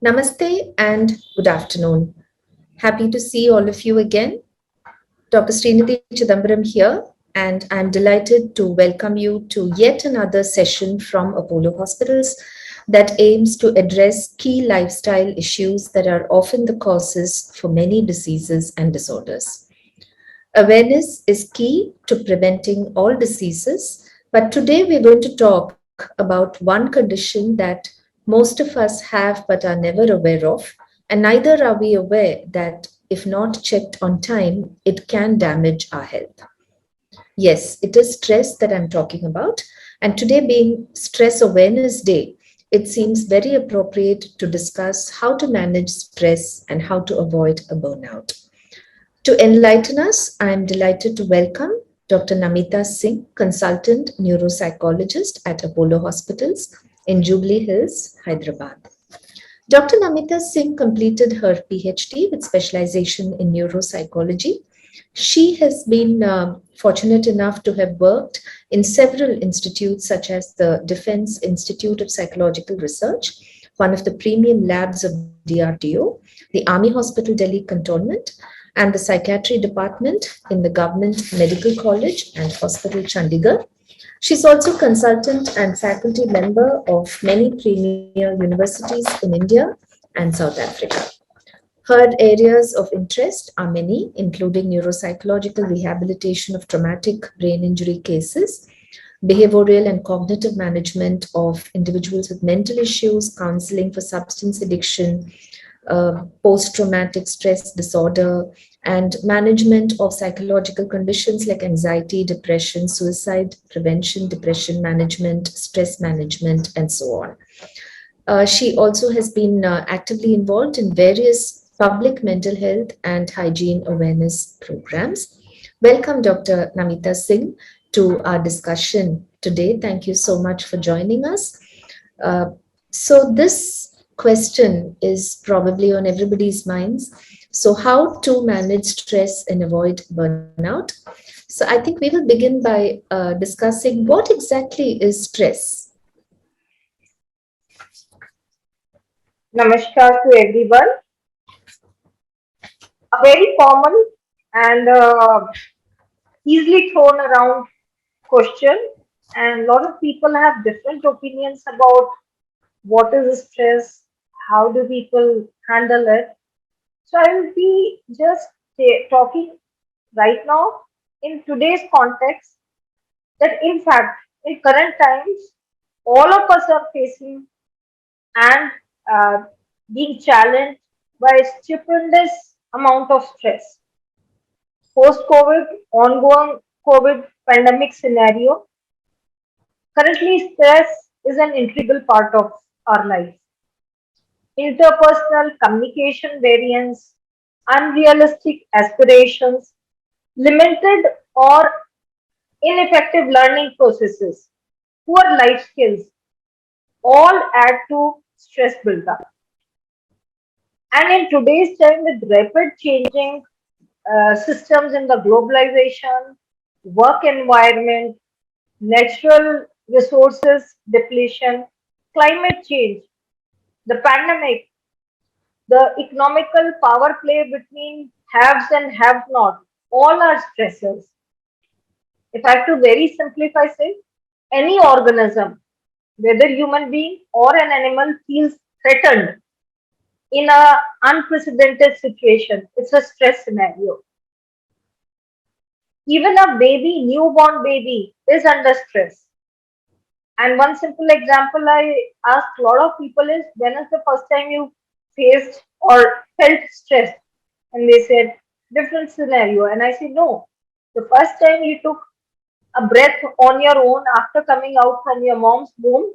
Namaste and good afternoon. Happy to see all of you again. Dr. Srinidhi Chidambaram here, and I'm delighted to welcome you to yet another session from Apollo Hospitals that aims to address key lifestyle issues that are often the causes for many diseases and disorders. Awareness is key to preventing all diseases, but today we're going to talk about one condition that most of us have but are never aware of, and neither are we aware that if not checked on time, it can damage our health. Yes, it is stress that I'm talking about, and today being Stress Awareness Day, it seems very appropriate to discuss how to manage stress and how to avoid a burnout. To enlighten us, I am delighted to welcome Dr. Namita Singh, consultant neuropsychologist at Apollo Hospitals in Jubilee Hills, Hyderabad. Dr. Namita Singh completed her PhD with specialization in neuropsychology. She has been fortunate enough to have worked in several institutes such as the Defense Institute of Psychological Research, one of the premium labs of DRDO, the Army Hospital Delhi Cantonment, and the Psychiatry Department in the Government Medical College and Hospital Chandigarh. She's also consultant and faculty member of many premier universities in India and South Africa. Her areas of interest are many, including neuropsychological rehabilitation of traumatic brain injury cases, behavioral and cognitive management of individuals with mental issues, counseling for substance addiction, post-traumatic stress disorder, and management of psychological conditions like anxiety, depression, suicide prevention, depression management, stress management, and so on. She also has been actively involved in various public mental health and hygiene awareness programs. Welcome, Dr. Namita Singh, to our discussion today. Thank you so much for joining us. This question is probably on everybody's minds. So, how to manage stress and avoid burnout? So, I think we will begin by discussing what exactly is stress. Namaskar to everyone. A very common and easily thrown around question, and a lot of people have different opinions about what is stress, how do people handle it. So I will be just talking right now in today's context that in fact in current times all of us are facing and uh, being challenged by stupendous amount of stress. Post-COVID, ongoing COVID pandemic scenario, currently stress is an integral part of our life. Interpersonal communication variance, unrealistic aspirations, limited or ineffective learning processes, poor life skills, all add to stress buildup. And in today's time, with rapid changing systems in the globalization, work environment, natural resources depletion, climate change, the pandemic, the economical power play between haves and have not, all are stressors. If I have to very simplify say, any organism, whether human being or an animal, feels threatened in a unprecedented situation. It's a stress scenario. Even a baby, newborn baby, is under stress. And one simple example I ask a lot of people is when is the first time you faced or felt stressed? And they said, different scenario. And I said, no. The first time you took a breath on your own after coming out from your mom's womb,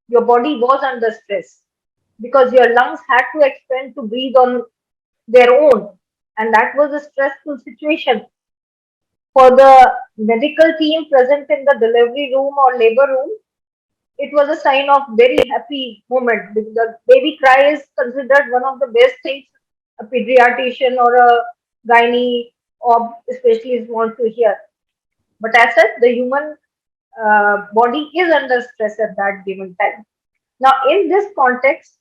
your body was under stress because your lungs had to expand to breathe on their own. And that was a stressful situation. For the medical team present in the delivery room or labor room, it was a sign of very happy moment. The baby cry is considered one of the best things a pediatrician or a gynae or specialist want to hear. But as such, the human body is under stress at that given time. Now, in this context,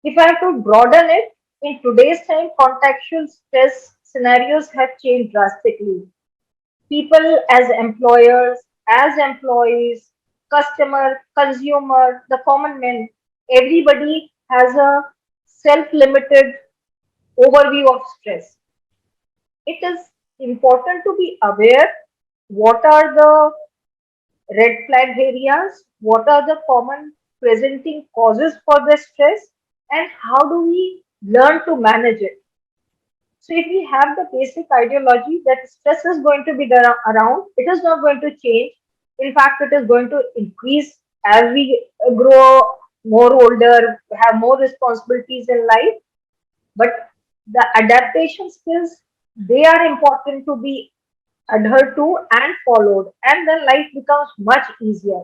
If I have to broaden it, in today's time, contextual stress scenarios have changed drastically. People as employers, as employees, customer, consumer, the common man, everybody has a self-limited overview of stress. It is important to be aware what are the red flag areas, what are the common presenting causes for the stress, and how do we learn to manage it. So if we have the basic ideology that stress is going to be there around, it is not going to change. In fact, it is going to increase as we grow more older, have more responsibilities in life. But the adaptation skills, they are important to be adhered to and followed, and then life becomes much easier.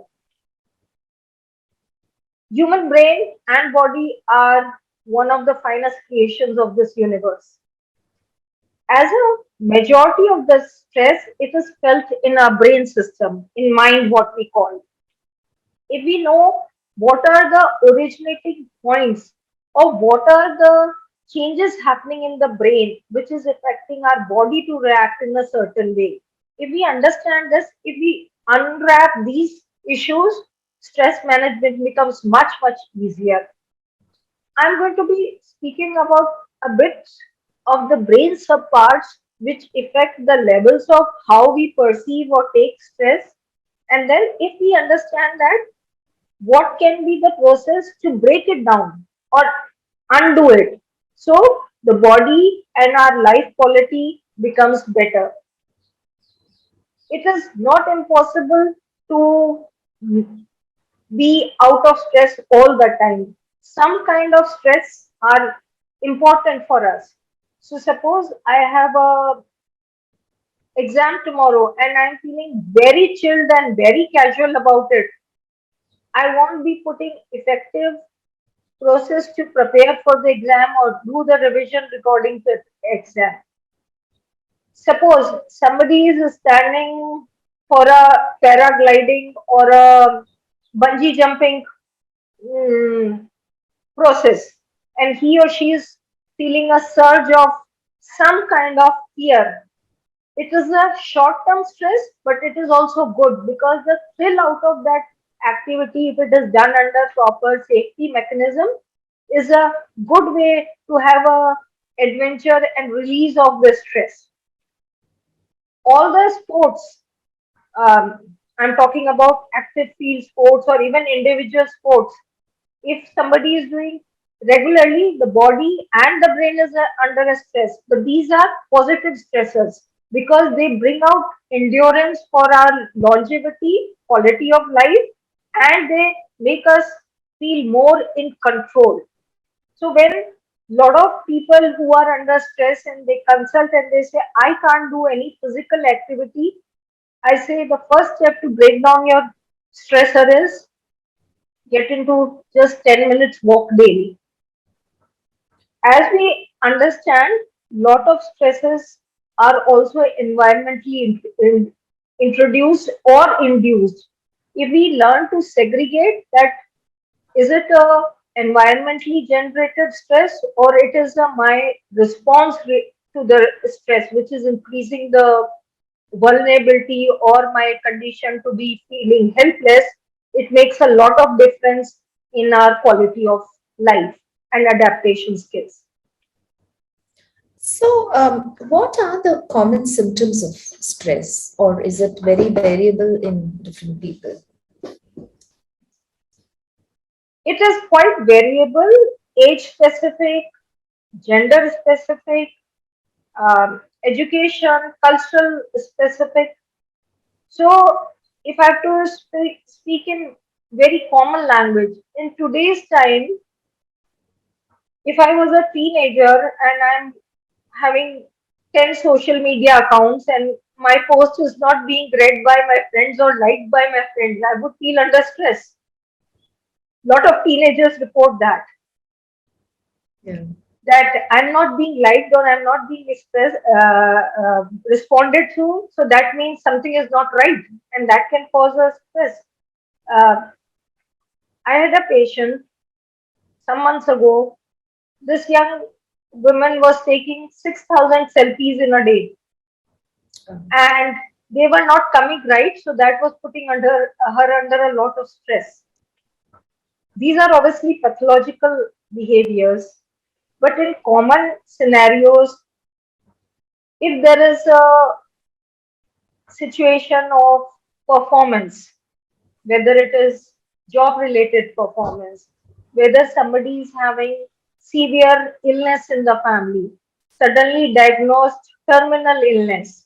Human brain and body are one of the finest creations of this universe. As a majority of the stress, it is felt in our brain system, in mind, what we call. If we know what are the originating points or what are the changes happening in the brain which is affecting our body to react in a certain way, if we understand this, if we unwrap these issues, stress management becomes much, much easier. I'm going to be speaking about a bit of the brain subparts which affect the levels of how we perceive or take stress. And then, if we understand that, what can be the process to break it down or undo it? So, the body and our life quality becomes better. It is not impossible to be out of stress all the time. Some kind of stress are important for us. So suppose I have a exam tomorrow and I'm feeling very chilled and very casual about it. I won't be putting effective process to prepare for the exam or do the revision regarding the exam. Suppose somebody is standing for a paragliding or a bungee jumping mm, process, and he or she is feeling a surge of some kind of fear. It is a short term stress, but it is also good because the thrill out of that activity, if it is done under proper safety mechanism, is a good way to have a adventure and release of the stress. All the sports, um, I'm talking about active field sports or even individual sports, if somebody is doing regularly, the body and the brain is under a stress. But these are positive stressors because they bring out endurance for our longevity, quality of life, and they make us feel more in control. So when lot of people who are under stress and they consult and they say, I can't do any physical activity, I say the first step to break down your stressor is get into just 10 minutes walk daily. As we understand, lot of stresses are also environmentally introduced or induced. If we learn to segregate that, is it a environmentally generated stress or it is a my response to the stress which is increasing the vulnerability or my condition to be feeling helpless, it makes a lot of difference in our quality of life and adaptation skills. So, what are the common symptoms of stress, or is it very variable in different people? It is quite variable, age specific, gender specific, education, cultural specific. So, if I have to speak in very common language, in today's time, if I was a teenager and I'm having 10 social media accounts and my post is not being read by my friends or liked by my friends, I would feel under stress. Lot of teenagers report Yeah. that I'm not being liked or I'm not being responded to. So that means something is not right, and that can cause us stress. Uh, I had a patient some months ago. This young woman was taking 6,000 selfies in a day, and they were not coming right, so that was putting her under a lot of stress. These are obviously pathological behaviors, but in common scenarios, if there is a situation of performance, whether it is job related performance, whether somebody is having severe illness in the family, suddenly diagnosed terminal illness,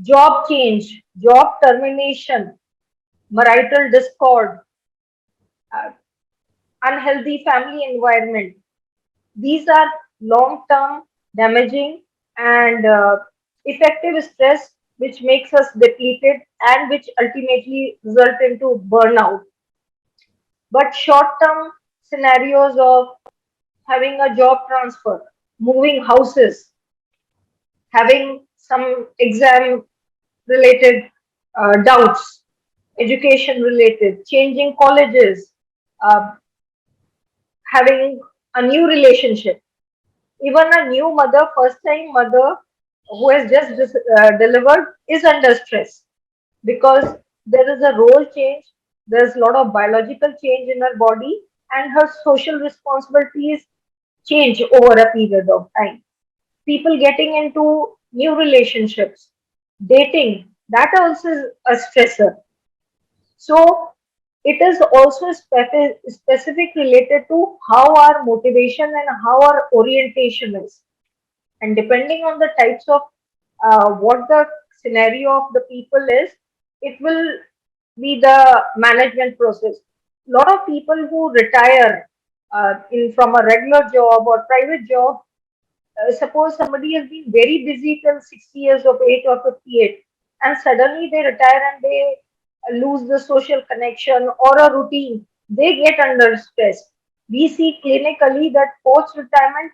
job change, job termination, marital discord, uh, unhealthy family environment. These are long term damaging and effective stress which makes us depleted and which ultimately result into burnout. But short term scenarios of having a job transfer, moving houses, having some exam related doubts, education related, changing colleges, uh, having a new relationship. Even a new mother, first time mother who has just delivered is under stress because there is a role change, there's a lot of biological change in her body, and her social responsibilities change over a period of time. People getting into new relationships, dating, that also is a stressor. So it is also specific related to how our motivation and how our orientation is. And depending on the types of what the scenario of the people is, it will be the management process. A lot of people who retire in from a regular job or private job, suppose somebody has been very busy till 60 years of age or 58, and suddenly they retire and they lose the social connection or a routine, they get under stress. We see clinically that post retirement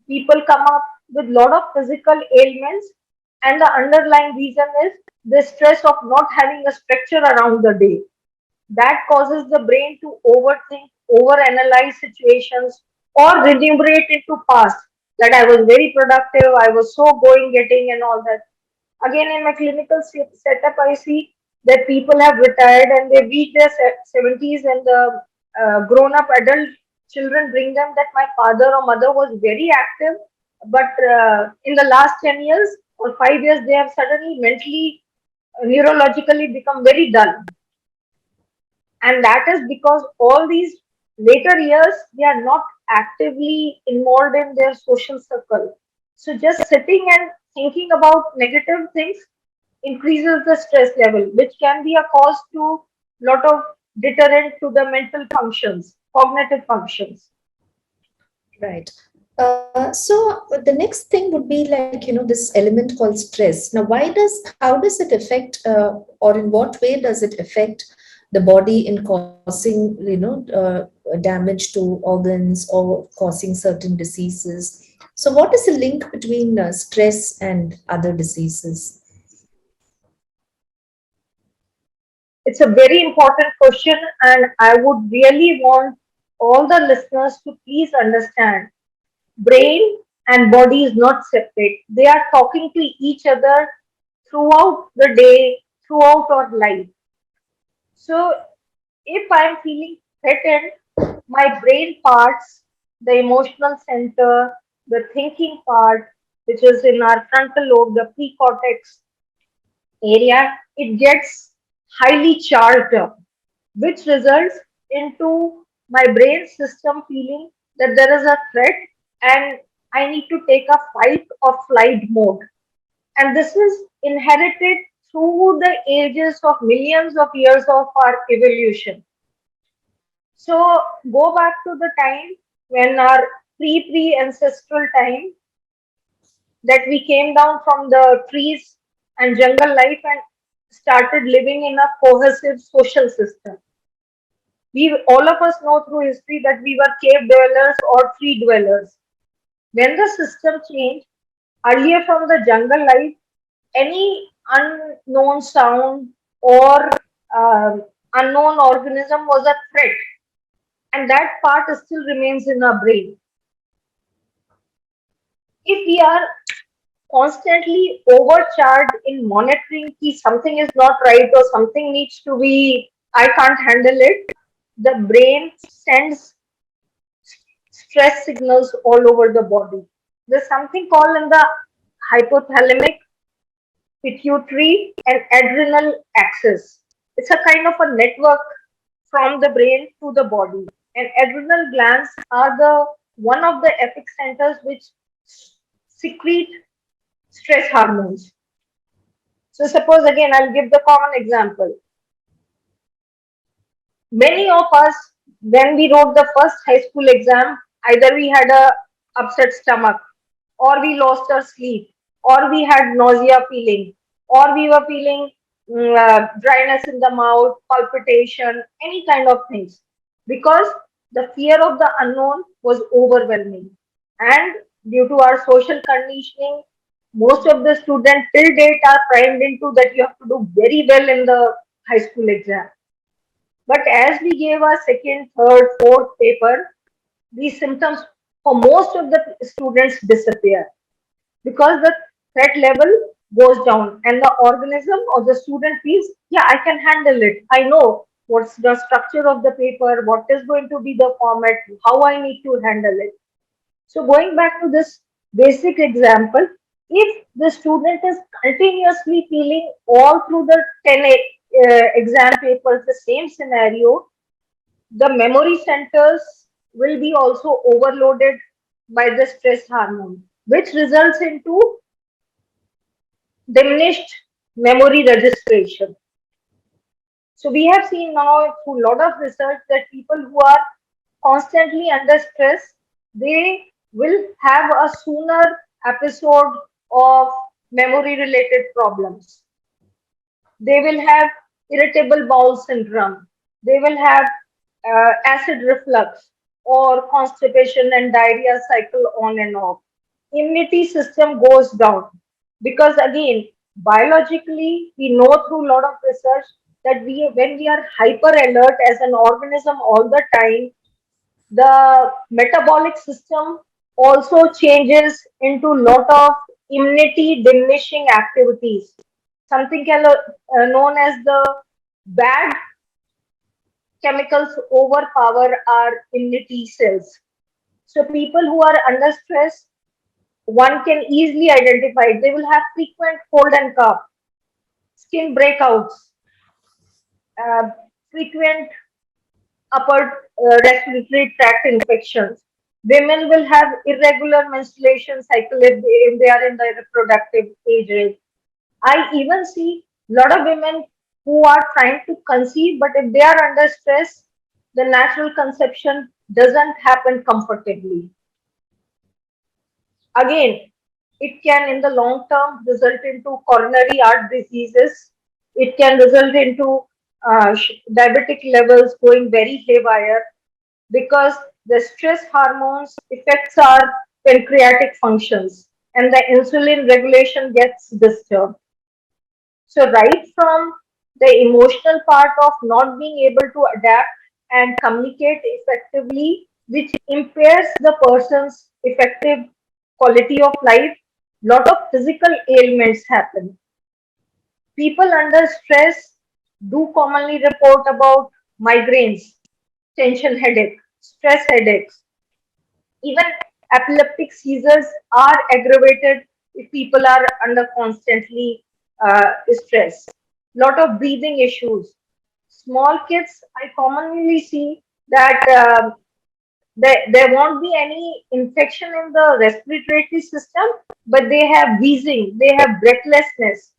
people come up with lot of physical ailments, and the underlying reason is the stress of not having a structure around the day. That causes the brain to overthink, overanalyze situations, or renumerate into past that I was very productive, I was so going getting and all that. Again, in my clinical setup, I see that people have retired and they reach their 70s, and the grown up adult children bring them that my father or mother was very active, but in the last 10 years or 5 years, they have suddenly mentally, neurologically become very dull. And that is because all these later years they are not actively involved in their social circle. So just sitting and thinking about negative things increases the stress level, which can be a cause to lot of deterrent to the mental functions, cognitive functions. Right. So the next thing would be like, this element called stress. Now, how does it affect, or in what way does it affect the body in causing, damage to organs or causing certain diseases? So what is the link between stress and other diseases? It's a very important question, and I would really want all the listeners to please understand brain and body is not separate. They are talking to each other throughout the day, throughout our life. So if I am feeling threatened, my brain parts, the emotional center, the thinking part, which is in our frontal lobe, the precortex area, it gets highly charged up, which results into my brain system feeling that there is a threat and I need to take a fight or flight mode. And this is inherited through the ages of millions of years of our evolution. So go back to the time when our pre ancestral time, that we came down from the trees and jungle life and started living in a cohesive social system. We all of us know through history that we were cave dwellers or tree dwellers. When the system changed, earlier from the jungle life, any unknown sound or unknown organism was a threat, and that part still remains in our brain. If we are constantly overcharged in monitoring कि something is not right or something needs to be, I can't handle it, the brain sends stress signals all over the body. There's something called in the hypothalamic, pituitary, and adrenal axis. It's a kind of a network from the brain to the body. And adrenal glands are the one of the epic centers which secrete stress hormones. So suppose again, I'll give the common example. Many of us, when we wrote the first high school exam, either we had a upset stomach, or we lost our sleep, or we had nausea feeling, or we were feeling dryness in the mouth, palpitation, any kind of things, because the fear of the unknown was overwhelming. And due to our social conditioning, most of the students till date are primed into that you have to do very well in the high school exam. But as we gave our second, third, fourth paper, these symptoms for most of the students disappear because the threat level goes down and the organism or the student feels, yeah, I can handle it. I know what's the structure of the paper, what is going to be the format, how I need to handle it. So going back to this basic example, if the student is continuously feeling all through the 10 exam papers the same scenario, the memory centers will be also overloaded by the stress hormone, which results into diminished memory registration. So we have seen now through a lot of research that people who are constantly under stress, they will have a sooner episode of memory related problems. They will have irritable bowel syndrome. They will have acid reflux or constipation and diarrhea cycle on and off. Immunity system goes down because again, biologically, we know through a lot of research that when we are hyper alert as an organism all the time, the metabolic system also changes into lot of immunity diminishing activities, something known as the bad chemicals overpower our immunity cells. So people who are under stress, one can easily identify they will have frequent cold and cough, skin breakouts, uh, frequent upper respiratory tract infections. Women will have irregular menstruation cycle if they are in the reproductive age range. I even see a lot of women who are trying to conceive, but if they are under stress, the natural conception doesn't happen comfortably. Again, it can in the long term result into coronary heart diseases. It can result into diabetic levels going very haywire because the stress hormones affects our pancreatic functions and the insulin regulation gets disturbed. So right from the emotional part of not being able to adapt and communicate effectively, which impairs the person's effective quality of life, lot of physical ailments happen. People under stress do commonly report about migraines, tension headache, stress headaches. Even epileptic seizures are aggravated if people are under constantly stress. Lot of breathing issues. Small kids, I commonly see that there won't be any infection in the respiratory system, but they have wheezing, they have breathlessness.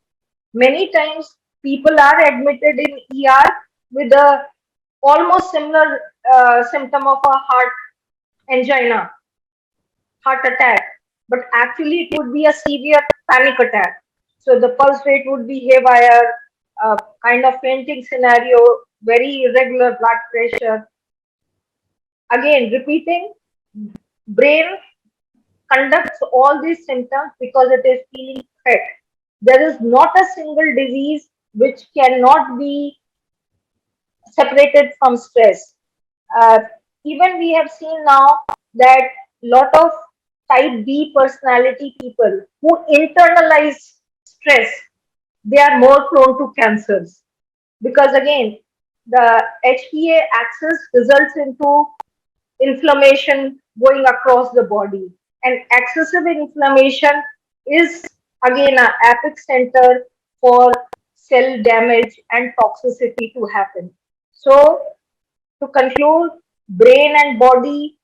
Many times people are admitted in ER with a almost similar symptom of a heart angina, heart attack, but actually it would be a severe panic attack. So the pulse rate would be haywire, kind of fainting scenario, very irregular blood pressure. Again, repeating, brain conducts all these symptoms because it is feeling threat. There is not a single disease which cannot be separated from stress. Uh, Even we have seen now that lot of type B personality people who internalize stress, they are more prone to cancers. Because again, the HPA axis results into inflammation going across the body. And excessive inflammation is again an apex center for cell damage and toxicity to happen. So, to conclude, brain and body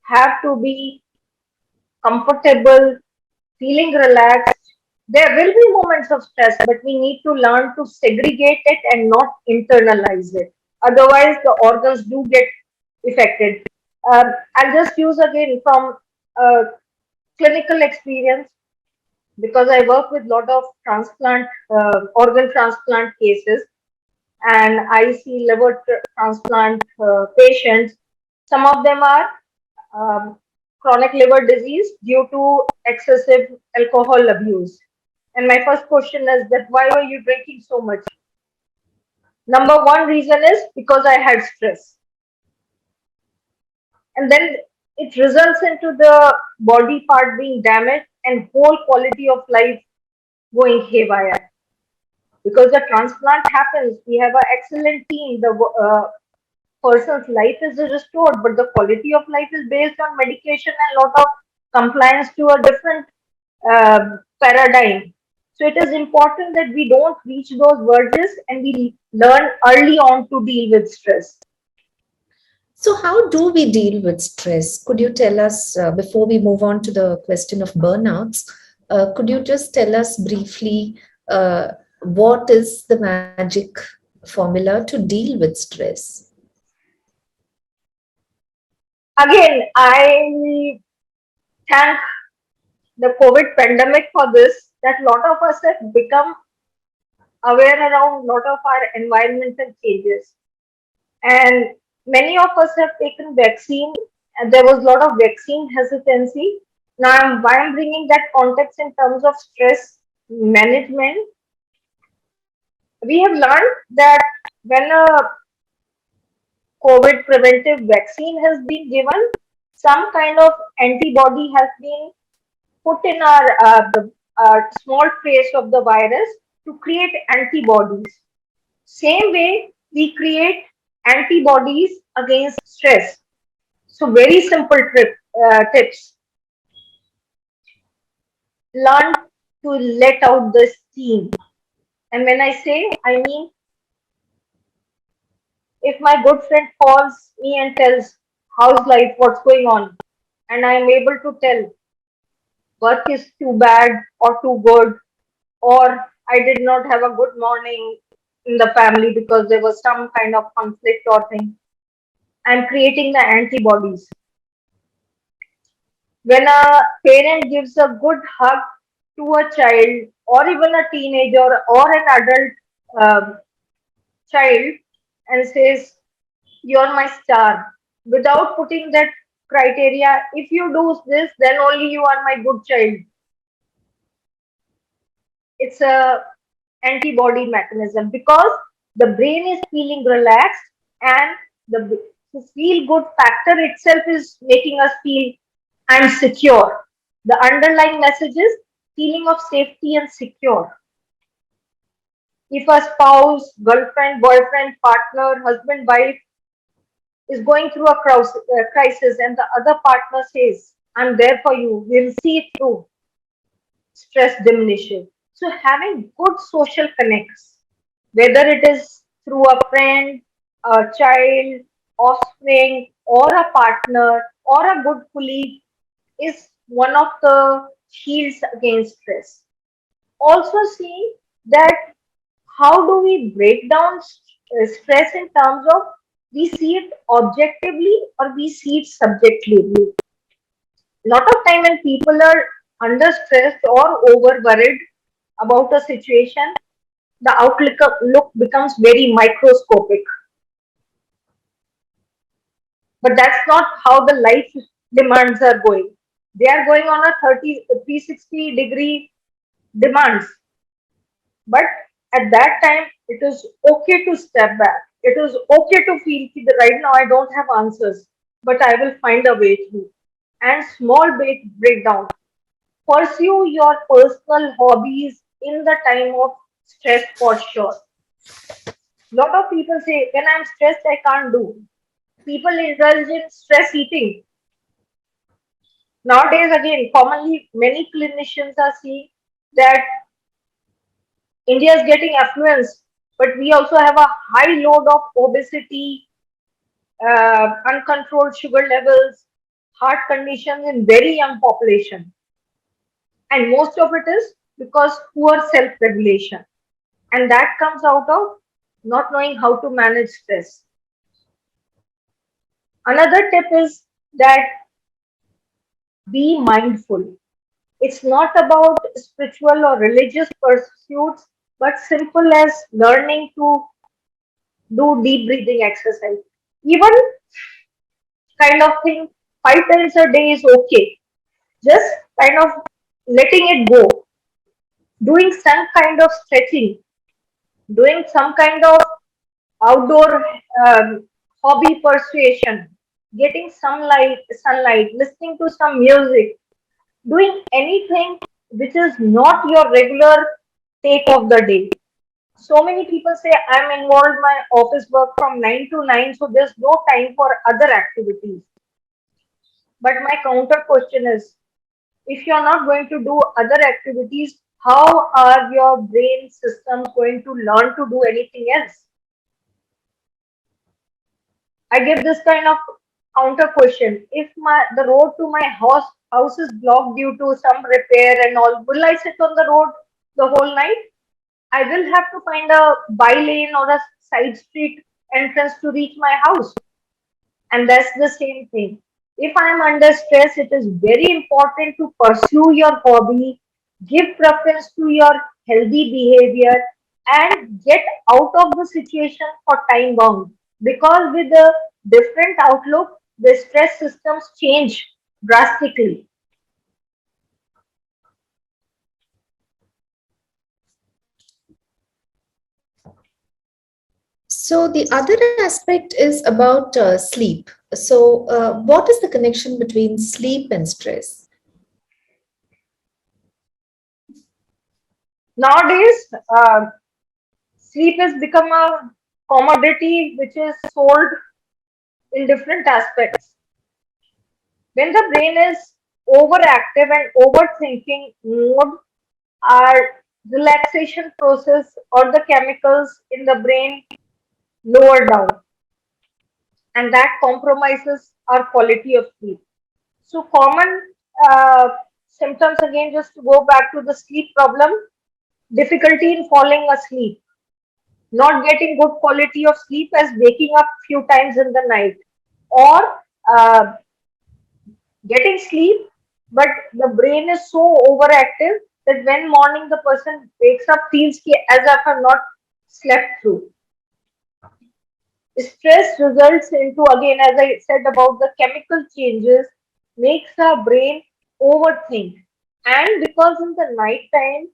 have to be comfortable, feeling relaxed. There will be moments of stress, but we need to learn to segregate it and not internalize it. Otherwise, the organs do get affected. I'll just use again from clinical experience because I work with a lot of organ transplant cases, and I see transplant patients. Some of them are um, chronic liver disease due to excessive alcohol abuse. And my first question is that why were you drinking so much? Number one reason is because I had stress. And then it results into the body part being damaged and whole quality of life going haywire. Because the transplant happens, we have an excellent team. The person's life is restored, but the quality of life is based on medication and lot of compliance to a different paradigm. So it is important that we don't reach those verges and we learn early on to deal with stress. So, how do we deal with stress? Could you tell us, before we move on to the question of burnouts, could you just tell us briefly what is the magic formula to deal with stress? Again, I thank the COVID pandemic for this, that lot of us have become aware around lot of our environmental changes. And many of us have taken vaccine, and there was a lot of vaccine hesitancy. Now, why I'm bringing that context in terms of stress management, we have learned that when a COVID preventive vaccine has been given, some kind of antibody has been put in our small trace of the virus to create antibodies. Same way, we create antibodies against stress. So, very simple tips. Learn to let out the steam. And when I say, I mean, if my good friend calls me and tells, how's life, what's going on? And I am able to tell, work is too bad or too good, or I did not have a good morning in the family because there was some kind of conflict or thing. I'm creating the antibodies. When a parent gives a good hug to a child or even a teenager or an adult child and says, you're my star, without putting that criteria, if you do this, then only you are my good child. It's a antibody mechanism because the brain is feeling relaxed and the feel good factor itself is making us feel I'm secure. The underlying message is feeling of safety and secure. If a spouse, girlfriend, boyfriend, partner, husband, wife is going through a crisis and the other partner says, I'm there for you, we'll see it through, stress diminishes. So having good social connects, whether it is through a friend, a child, offspring, or a partner, or a good colleague, is one of the shields against stress. Also, see that how do we break down stress in terms of we see it objectively or we see it subjectively. Lot of time when people are under stress or over worried about a situation, the outlook becomes very microscopic. But that's not how the life demands are going. They are going on a 360-degree demands. But at that time, it is okay to step back. It is okay to feel that right now I don't have answers, but I will find a way through. and small breakdown. Pursue your personal hobbies in the time of stress for sure. Lot of people say, when I'm stressed, I can't do. People indulge in stress eating. Nowadays, again, commonly many clinicians are seeing that India is getting affluence, but we also have a high load of obesity, uncontrolled sugar levels, heart conditions in very young population. And most of it is because poor self-regulation. And that comes out of not knowing how to manage stress. Another tip is that be mindful. It's not about spiritual or religious pursuits, but simple as learning to do deep breathing exercise. Even kind of thing 5 times a day is okay. Just kind of letting it go, doing some kind of stretching, doing some kind of outdoor hobby persuasion, getting sunlight, listening to some music, doing anything which is not your regular take of the day. So many people say I'm involved my office work from 9 to 9, so there's no time for other activities. But my counter question is, if you're not going to do other activities, how are your brain systems going to learn to do anything else? I give this kind of counter question. If the road to my house is blocked due to some repair and all, will I sit on the road the whole night? I will have to find a by lane or a side street entrance to reach my house. And that's the same thing. If I am under stress, it is very important to pursue your hobby, give preference to your healthy behavior, and get out of the situation for time bound. Because with the different outlook, the stress systems change drastically. So the other aspect is about sleep. So what is the connection between sleep and stress? Nowadays, sleep has become a commodity which is sold in different aspects. When the brain is overactive and overthinking mode, our relaxation process or the chemicals in the brain lower down, and that compromises our quality of sleep. So, common uh, symptoms again, just to go back to the sleep problem, difficulty in falling asleep, not getting good quality of sleep as waking up few times in the night, or uh, getting sleep, but the brain is so overactive that when morning the person wakes up feels as if I've not slept through. Stress results into, again, as I said about the chemical changes, makes our brain overthink. And because in the night time,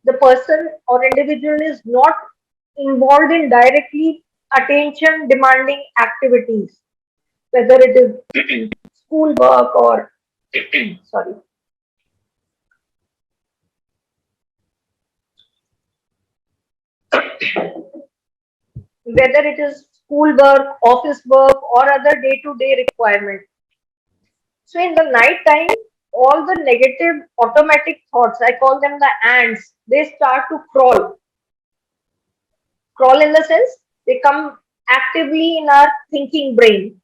the person or individual is not involved in directly attention demanding activities, whether it is school work or sorry, whether it is school work, office work, or other day-to-day requirement. So in the night time, all the negative automatic thoughts, I call them the ants, they start to crawl. Crawl in the sense they come actively in our thinking brain.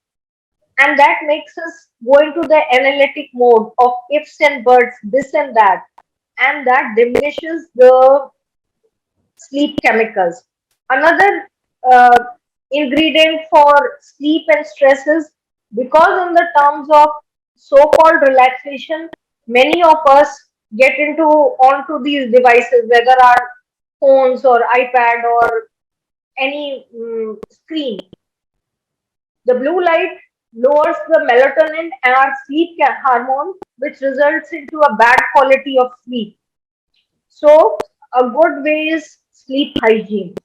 And that makes us go into the analytic mode of ifs and buts, this and that. And that diminishes the sleep chemicals. Another uh, ingredient for sleep and stress is because in the terms of so-called relaxation, many of us get into onto these devices, whether our phones or iPad or any screen. The blue light lowers the melatonin and our sleep hormone, which results into a bad quality of sleep. So, a good way is sleep hygiene.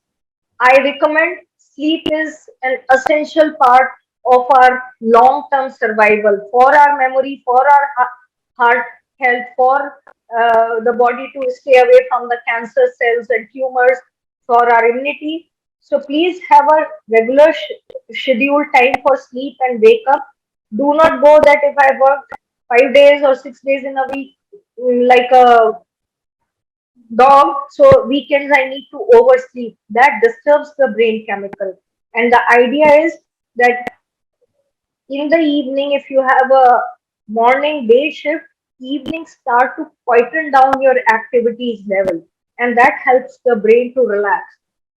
I recommend sleep is an essential part of our long-term survival, for our memory, for our heart health, for the body to stay away from the cancer cells and tumors, for our immunity. So please have a regular schedule time for sleep and wake up. Do not go that if I work 5 days or 6 days in a week, like a dog, so weekends I need to oversleep. That disturbs the brain chemical. And the idea is that in the evening, if you have a morning day shift, evening start to quieten down your activities level, and that helps the brain to relax.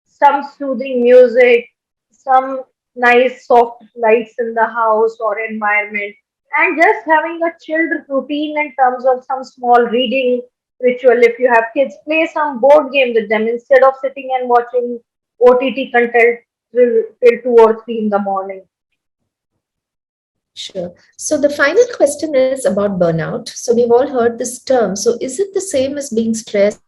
Some soothing music, some nice soft lights in the house or environment, and just having a chilled routine in terms of some small reading ritual. If you have kids, play some board game with them instead of sitting and watching OTT content till 2 or 3 in the morning. Sure. So the final question is about burnout. So we've all heard this term. So is it the same as being stressed,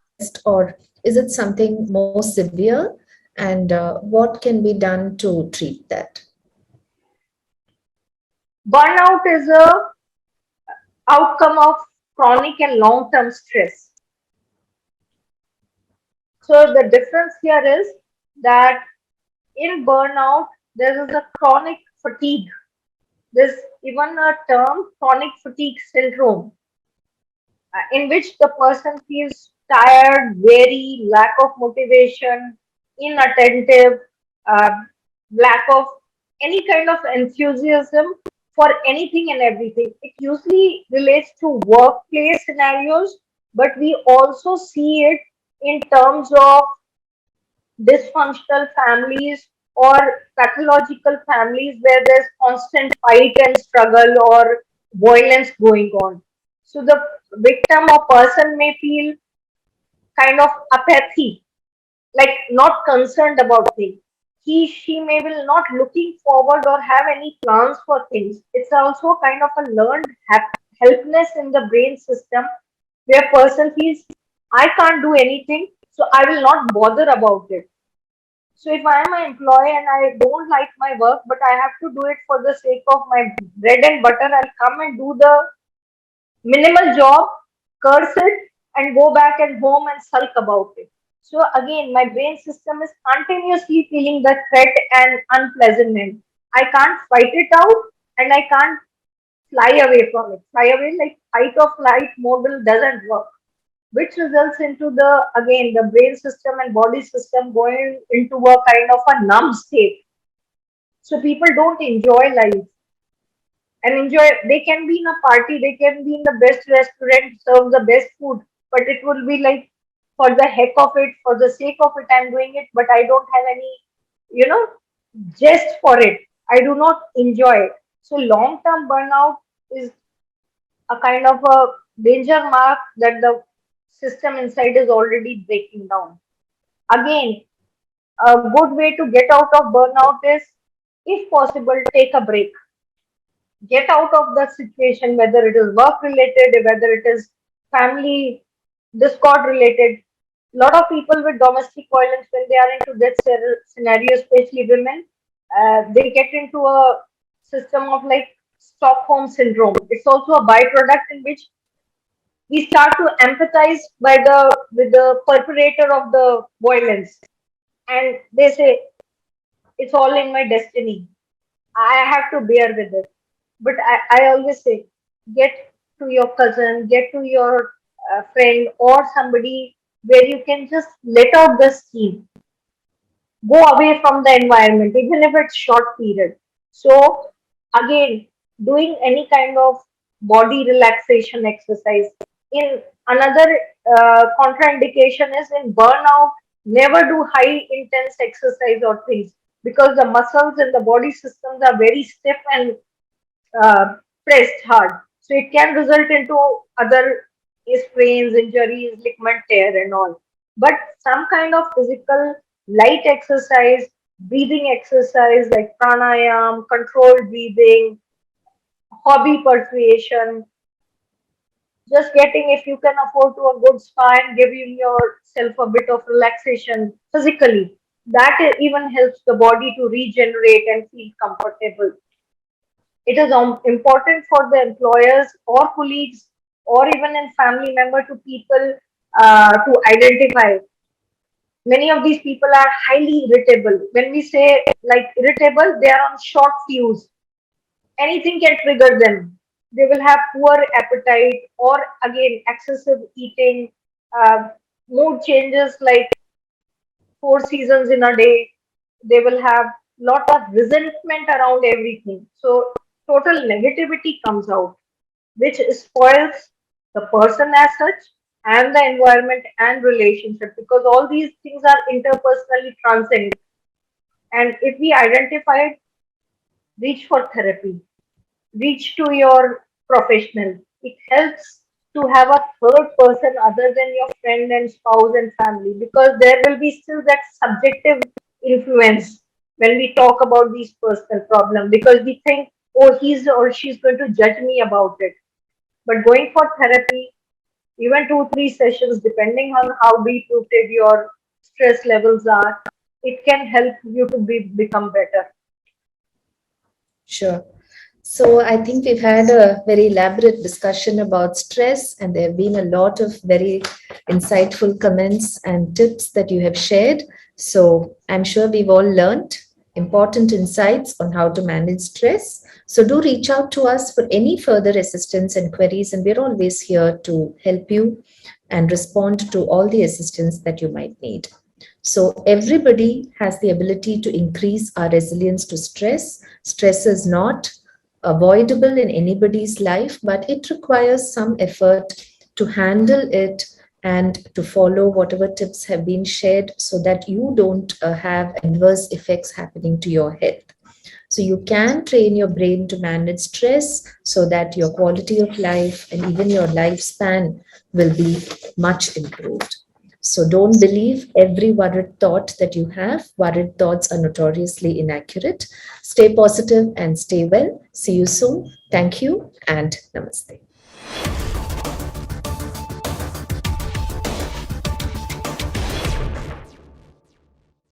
or is it something more severe? And what can be done to treat that? Burnout is a outcome of chronic and long-term stress. So the difference here is that in burnout there is a chronic fatigue. There's even a term chronic fatigue syndrome, in which the person feels tired, weary, lack of motivation, inattentive, uh, lack of any kind of enthusiasm for anything and everything. It usually relates to workplace scenarios, but we also see it in terms of dysfunctional families or pathological families where there's constant fight and struggle or violence going on. So the victim or person may feel kind of apathy, like not concerned about things. She may will not looking forward or have any plans for things. It's also kind of a learned helplessness in the brain system where person feels I can't do anything, so I will not bother about it. So if I am an employee and I don't like my work, but I have to do it for the sake of my bread and butter, I'll come and do the minimal job, curse it, and go back and home and sulk about it. So again, my brain system is continuously feeling the threat and unpleasantness. I can't fight it out and I can't fly away from it. Fly away like fight or flight model doesn't work, which results into the again the brain system and body system going into a kind of a numb state. So people don't enjoy life and enjoy. They can be in a party, they can be in the best restaurant, serve the best food, but it will be like for the heck of it, for the sake of it, I'm doing it, but I don't have any, you know, jest for it. I do not enjoy it. So long term burnout is a kind of a danger mark that the system inside is already breaking down. Again, a good way to get out of burnout is, if possible, take a break. Get out of the situation, whether it is work related, whether it is family discord related. A lot of people with domestic violence, when they are into that scenario, especially women, they get into a system of like Stockholm syndrome. It's also a byproduct in which we start to empathize by the with the perpetrator of the violence, and they say it's all in my destiny, I have to bear with it. But I always say, get to your cousin, get to your friend or somebody where you can just let out the steam, go away from the environment, even if it's short period. So again, doing any kind of body relaxation exercise. In another contraindication is in burnout, never do high intense exercise or things, because the muscles and the body systems are very stiff and uh, pressed hard. So it can result into other sprains, injuries, ligament tear, and all. But some kind of physical light exercise, breathing exercise like pranayam, controlled breathing, hobby persuasion, just getting, if you can afford to, a good spa and giving yourself a bit of relaxation physically, that even helps the body to regenerate and feel comfortable. It is important for the employers or colleagues or even in family member to people to identify. Many of these people are highly irritable. When we say like irritable, they are on short fuse. Anything can trigger them. They will have poor appetite or again excessive eating, uh, mood changes like four seasons in a day. They will have lot of resentment around everything. So total negativity comes out, which spoils the person as such and the environment and relationship, because all these things are interpersonally transcend. And if we identify it, reach for therapy, reach to your professional. It helps to have a third person other than your friend and spouse and family, because there will be still that subjective influence when we talk about these personal problems, because we think, oh, he's or she's going to judge me about it. But going for therapy, even 2, 3 sessions, depending on how deep rooted your stress levels are, it can help you to become better. Sure. So I think we've had a very elaborate discussion about stress, and there have been a lot of very insightful comments and tips that you have shared. So I'm sure we've all learned important insights on how to manage stress. So do reach out to us for any further assistance and queries, and we're always here to help you and respond to all the assistance that you might need. So everybody has the ability to increase our resilience to stress. Stress is not avoidable in anybody's life, but it requires some effort to handle it and to follow whatever tips have been shared so that you don't have adverse effects happening to your health. So you can train your brain to manage stress so that your quality of life and even your lifespan will be much improved. So don't believe every worried thought that you have. Worried thoughts are notoriously inaccurate. Stay positive and stay well. See you soon. Thank you and namaste.